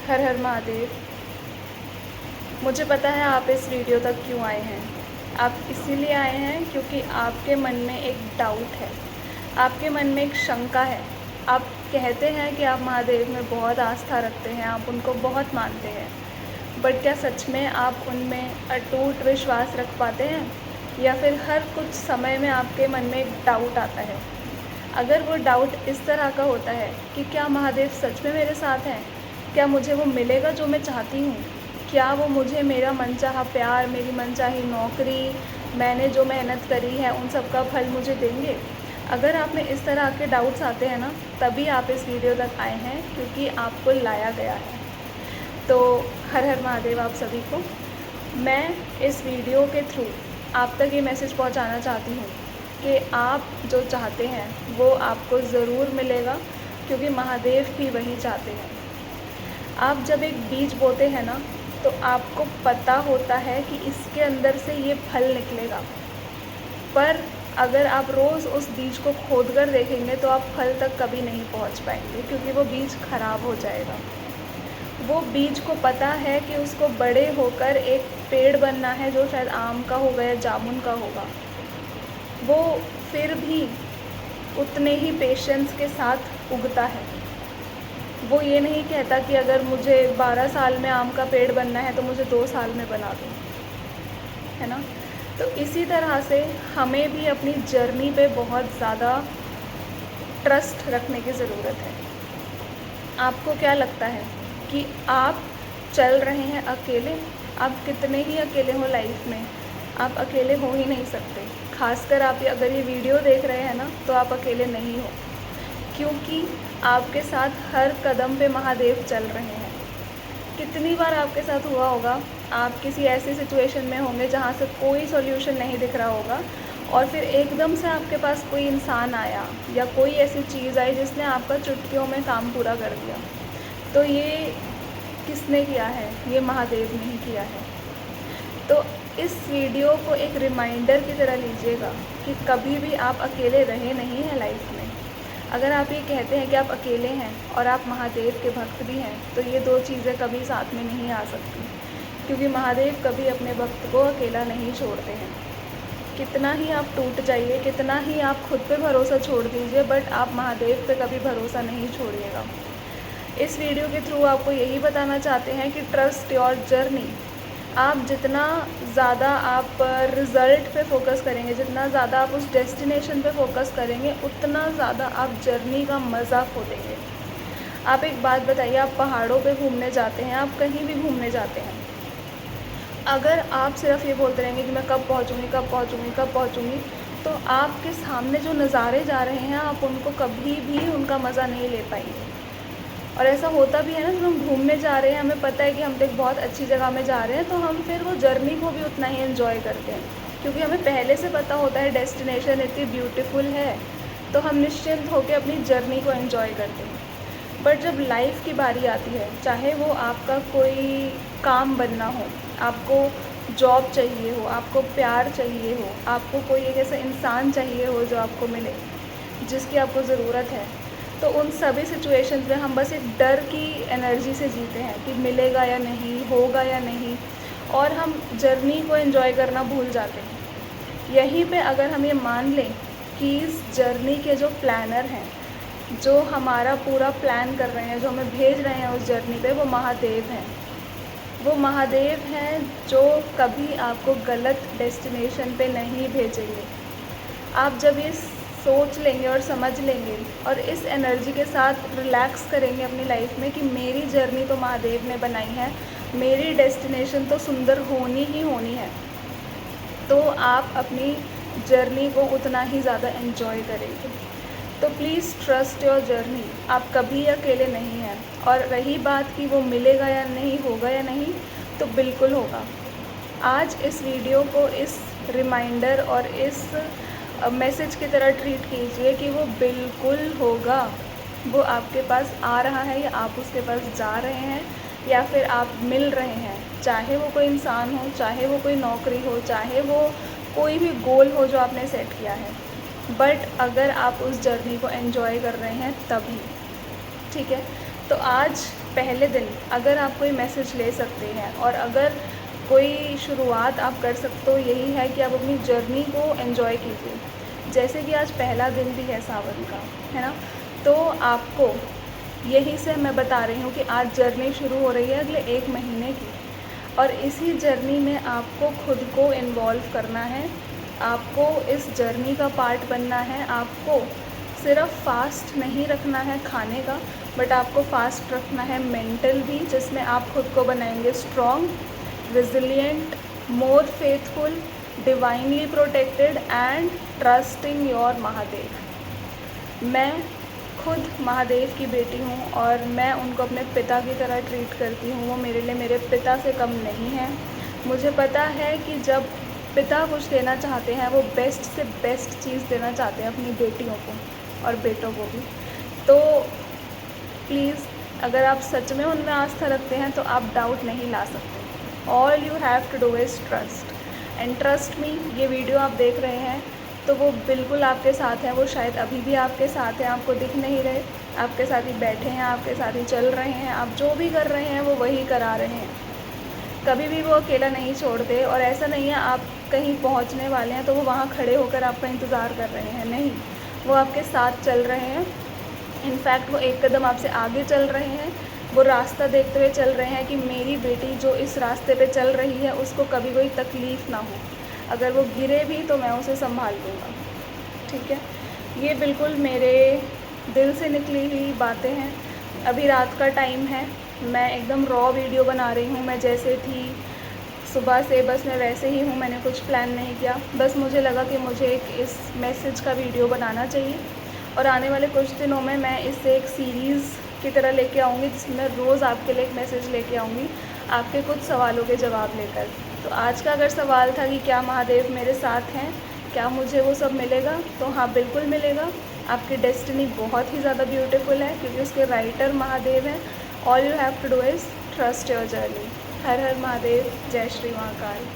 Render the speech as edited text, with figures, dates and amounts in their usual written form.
हर हर महादेव। मुझे पता है आप इस वीडियो तक क्यों आए हैं। आप इसीलिए आए हैं क्योंकि आपके मन में एक डाउट है, आपके मन में एक शंका है। आप कहते हैं कि आप महादेव में बहुत आस्था रखते हैं, आप उनको बहुत मानते हैं, बट क्या सच में आप उनमें अटूट विश्वास रख पाते हैं, या फिर हर कुछ समय में आपके मन में एक डाउट आता है। अगर वो डाउट इस तरह का होता है कि क्या महादेव सच में मेरे साथ हैं, क्या मुझे वो मिलेगा जो मैं चाहती हूँ, क्या वो मुझे मेरा मनचाहा प्यार, मेरी मनचाही नौकरी, मैंने जो मेहनत करी है उन सब का फल मुझे देंगे। अगर आप में इस तरह के डाउट्स आते हैं ना, तभी आप इस वीडियो तक आए हैं, क्योंकि आपको लाया गया है। तो हर हर महादेव आप सभी को। मैं इस वीडियो के थ्रू आप तक ये मैसेज पहुंचाना चाहती हूँ कि आप जो चाहते हैं वो आपको ज़रूर मिलेगा, क्योंकि महादेव भी वही चाहते हैं। आप जब एक बीज बोते हैं ना, तो आपको पता होता है कि इसके अंदर से ये फल निकलेगा, पर अगर आप रोज़ उस बीज को खोद कर देखेंगे तो आप फल तक कभी नहीं पहुंच पाएंगे, क्योंकि वो बीज खराब हो जाएगा। वो बीज को पता है कि उसको बड़े होकर एक पेड़ बनना है, जो शायद आम का होगा या जामुन का होगा। वो फिर भी उतने ही पेशेंस के साथ उगता है। वो ये नहीं कहता कि अगर मुझे 12 साल में आम का पेड़ बनना है तो मुझे 2 साल में बना दो, है ना। तो इसी तरह से हमें भी अपनी जर्नी पे बहुत ज़्यादा ट्रस्ट रखने की ज़रूरत है। आपको क्या लगता है कि आप चल रहे हैं अकेले? आप कितने ही अकेले हो लाइफ में, आप अकेले हो ही नहीं सकते। खासकर आप अगर ये वीडियो देख रहे हैं ना, तो आप अकेले नहीं हो, क्योंकि आपके साथ हर कदम पे महादेव चल रहे हैं। कितनी बार आपके साथ हुआ होगा, आप किसी ऐसी सिचुएशन में होंगे जहाँ से कोई सॉल्यूशन नहीं दिख रहा होगा, और फिर एकदम से आपके पास कोई इंसान आया या कोई ऐसी चीज़ आई जिसने आपका चुटकियों में काम पूरा कर दिया। तो ये किसने किया है? ये महादेव ने ही किया है। तो इस वीडियो को एक रिमाइंडर की तरह लीजिएगा कि कभी भी आप अकेले रहे नहीं हैं लाइफ में। अगर आप ये कहते हैं कि आप अकेले हैं और आप महादेव के भक्त भी हैं, तो ये दो चीज़ें कभी साथ में नहीं आ सकती, क्योंकि महादेव कभी अपने भक्त को अकेला नहीं छोड़ते हैं। कितना ही आप टूट जाइए, कितना ही आप खुद पे भरोसा छोड़ दीजिए, बट आप महादेव पे कभी भरोसा नहीं छोड़िएगा। इस वीडियो के थ्रू आपको यही बताना चाहते हैं कि ट्रस्ट योर जर्नी। आप जितना ज़्यादा आप रिज़ल्ट पे फोकस करेंगे, जितना ज़्यादा आप उस डेस्टिनेशन पे फोकस करेंगे, उतना ज़्यादा आप जर्नी का मज़ा खो देंगे। आप एक बात बताइए, आप पहाड़ों पे घूमने जाते हैं, आप कहीं भी घूमने जाते हैं, अगर आप सिर्फ ये बोलते रहेंगे कि मैं कब पहुँचूँगी, कब पहुँचूँगी, कब पहुँचूँगी, तो आपके सामने जो नज़ारे जा रहे हैं, आप उनको कभी भी उनका मज़ा नहीं ले पाएंगे। और ऐसा होता भी है ना, जब हम घूमने जा रहे हैं, हमें पता है कि हम तो एक बहुत अच्छी जगह में जा रहे हैं, तो हम फिर वो जर्नी को भी उतना ही एंजॉय करते हैं, क्योंकि हमें पहले से पता होता है डेस्टिनेशन इतनी ब्यूटीफुल है, तो हम निश्चिंत होकर अपनी जर्नी को एंजॉय करते हैं। बट जब लाइफ की बारी आती है, चाहे वो आपका कोई काम बनना हो, आपको जॉब चाहिए हो, आपको प्यार चाहिए हो, आपको कोई एक ऐसा इंसान चाहिए हो जो आपको मिले, जिसकी आपको ज़रूरत है, तो उन सभी सिचुएशंस में हम बस एक डर की एनर्जी से जीते हैं कि मिलेगा या नहीं, होगा या नहीं, और हम जर्नी को एंजॉय करना भूल जाते हैं। यहीं पे अगर हम ये मान लें कि इस जर्नी के जो प्लानर हैं, जो हमारा पूरा प्लान कर रहे हैं, जो हमें भेज रहे हैं उस जर्नी पे, वो महादेव हैं। वो महादेव हैं जो कभी आपको गलत डेस्टिनेशन पे नहीं भेजेंगे। आप जब ये सोच लेंगे और समझ लेंगे और इस एनर्जी के साथ रिलैक्स करेंगे अपनी लाइफ में कि मेरी जर्नी तो महादेव ने बनाई है, मेरी डेस्टिनेशन तो सुंदर होनी ही होनी है, तो आप अपनी जर्नी को उतना ही ज़्यादा एंजॉय करेंगे। तो प्लीज़ ट्रस्ट योर जर्नी। आप कभी अकेले नहीं हैं। और रही बात कि वो मिलेगा या नहीं, होगा या नहीं, तो बिल्कुल होगा। आज इस वीडियो को इस रिमाइंडर और इस मैसेज की तरह ट्रीट कीजिए कि वो बिल्कुल होगा। वो आपके पास आ रहा है, या आप उसके पास जा रहे हैं, या फिर आप मिल रहे हैं, चाहे वो कोई इंसान हो, चाहे वो कोई नौकरी हो, चाहे वो कोई भी गोल हो जो आपने सेट किया है। बट अगर आप उस जर्नी को एंजॉय कर रहे हैं तभी, ठीक है। तो आज पहले दिन अगर आप कोई मैसेज ले सकते हैं और अगर कोई शुरुआत आप कर सकते हो, यही है कि आप अपनी जर्नी को एंजॉय कीजिए। जैसे कि आज पहला दिन भी है सावन का, है ना, तो आपको यही से मैं बता रही हूँ कि आज जर्नी शुरू हो रही है अगले 1 महीने की, और इसी जर्नी में आपको खुद को इन्वॉल्व करना है, आपको इस जर्नी का पार्ट बनना है। आपको सिर्फ फास्ट नहीं रखना है खाने का, बट आपको फास्ट रखना है मेंटल भी, जिसमें आप खुद को बनाएंगे strong, resilient, more faithful, divinely protected and trusting your Mahadev. मैं खुद महादेव की बेटी हूँ और मैं उनको अपने पिता की तरह ट्रीट करती हूँ। वो मेरे लिए मेरे पिता से कम नहीं है। मुझे पता है कि जब पिता कुछ देना चाहते हैं, वो बेस्ट से बेस्ट चीज़ देना चाहते हैं अपनी बेटियों को और बेटों को भी। तो प्लीज़, अगर आप सच में उनमें आस्था रखते हैं तो आप डाउट नहीं ला सकते। All you have to do is trust, and trust me, ये वीडियो आप देख रहे हैं तो वो बिल्कुल आपके साथ है। वो शायद अभी भी आपके साथ हैं, आपको दिख नहीं रहे, आपके साथ ही बैठे हैं, आपके साथ ही चल रहे हैं। आप जो भी कर रहे हैं वो वही करा रहे हैं। कभी भी वो अकेला नहीं छोड़ते, और ऐसा नहीं है आप कहीं पहुंचने वाले हैं तो वो वहाँ खड़े होकर आपका इंतज़ार कर रहे हैं, नहीं, वो आपके साथ चल रहे हैं। इनफैक्ट वो एक कदम आपसे आगे चल रहे हैं। वो रास्ता देखते हुए चल रहे हैं कि मेरी बेटी जो इस रास्ते पे चल रही है उसको कभी कोई तकलीफ़ ना हो, अगर वो गिरे भी तो मैं उसे संभाल लूँगा। ठीक है, ये बिल्कुल मेरे दिल से निकली हुई बातें हैं। अभी रात का टाइम है, मैं एकदम रॉ वीडियो बना रही हूँ। मैं जैसे थी सुबह से बस मैं वैसे ही हूँ, मैंने कुछ प्लान नहीं किया। बस मुझे लगा कि मुझे इस मैसेज का वीडियो बनाना चाहिए, और आने वाले कुछ दिनों में मैं इससे एक सीरीज़ की तरह लेके आऊँगी, जिसमें रोज़ आपके लिए एक मैसेज लेके आऊँगी, आपके कुछ सवालों के जवाब लेकर। तो आज का अगर सवाल था कि क्या महादेव मेरे साथ हैं, क्या मुझे वो सब मिलेगा, तो हाँ, बिल्कुल मिलेगा। आपकी डेस्टिनी बहुत ही ज़्यादा ब्यूटीफुल है, क्योंकि उसके राइटर महादेव हैं। All you have to do is trust your journey. हर हर महादेव, जय श्री महाकाल।